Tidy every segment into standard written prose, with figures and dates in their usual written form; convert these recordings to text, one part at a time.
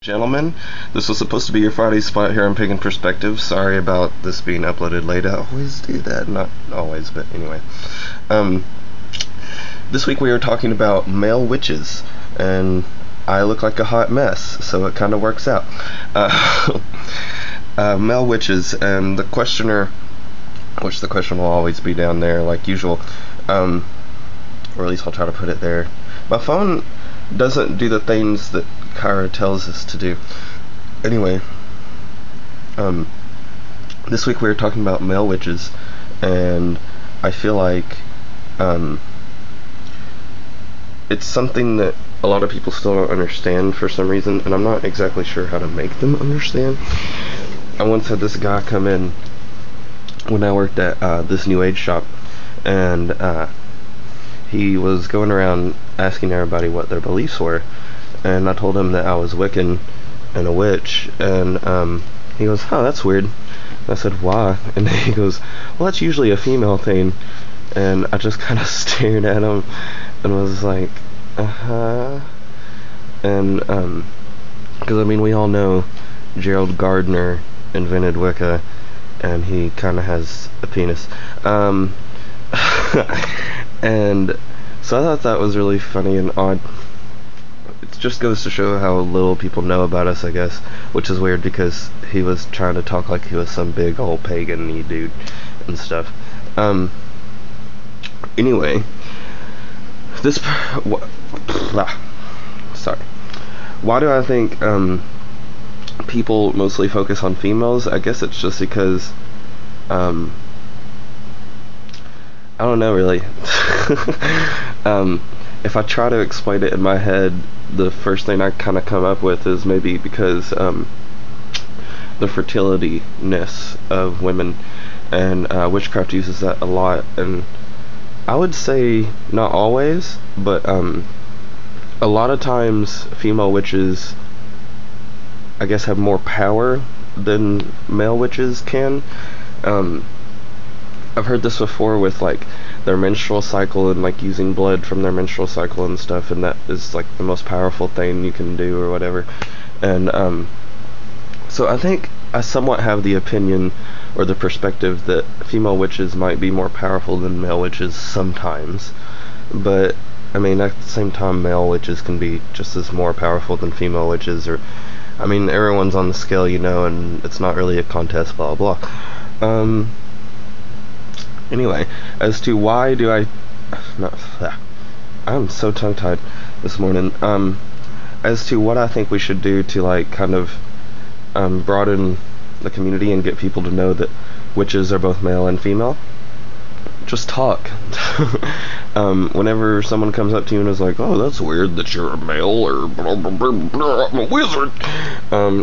Gentlemen, this was supposed to be your Friday spot here on Pagan Perspective. Sorry about this being uploaded late. I always do that. Not always, but anyway. This week we are talking about male witches, and I look like a hot mess, so it kind of works out. Male witches, and the questioner, which the question will always be down there like usual, or at least I'll try to put it there. My phone doesn't do the things that Kyra tells us to do. Anyway, this week we were talking about male witches, and I feel like it's something that a lot of people still don't understand for some reason, and I'm not exactly sure how to make them understand. I once had this guy come in when I worked at this New Age shop, and he was going around asking everybody what their beliefs were, and I told him that I was Wiccan and a witch, and he goes, "Oh, that's weird." And I said, "Why?" And he goes, "Well, that's usually a female thing." And I just kind of stared at him and was like, and because I mean, we all know Gerald Gardner invented Wicca, and he kind of has a penis, and so I thought that was really funny and odd. It just goes to show how little people know about us, I guess, which is weird because he was trying to talk like he was some big old pagan-y dude and stuff. Anyway, sorry. Why do I think people mostly focus on females? I guess it's just because I don't know really. If I try to explain it in my head, the first thing I kind of come up with is maybe because the fertility-ness of women, and witchcraft uses that a lot, and I would say not always, but a lot of times female witches, I guess, have more power than male witches can. I've heard this before with like their menstrual cycle and like using blood from their menstrual cycle and stuff, and that is like the most powerful thing you can do or whatever. And so I think I somewhat have the opinion or the perspective that female witches might be more powerful than male witches sometimes, but I mean at the same time male witches can be just as more powerful than female witches, or I mean everyone's on the scale, you know, and it's not really a contest, blah blah. Anyway, as to why do I'm so tongue-tied this morning. As to what I think we should do to like kind of broaden the community and get people to know that witches are both male and female. Just talk. Whenever someone comes up to you and is like, "Oh, that's weird that you're a male," or blah, blah, blah, blah, "I'm a wizard,"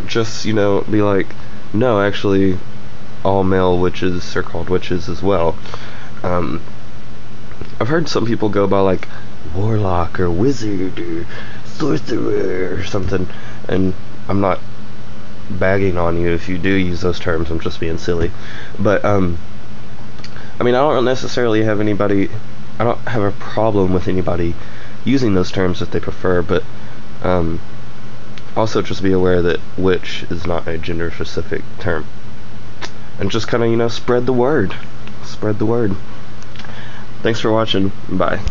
just, you know, be like, "No, actually, all male witches are called witches as well." I've heard some people go by like warlock or wizard or sorcerer or something, and I'm not bagging on you if you do use those terms, I'm just being silly. But I mean, I don't necessarily have anybody, I don't have a problem with anybody using those terms if they prefer, but also just be aware that witch is not a gender specific term. And just kind of, you know, spread the word. Spread the word. Thanks for watching. Bye.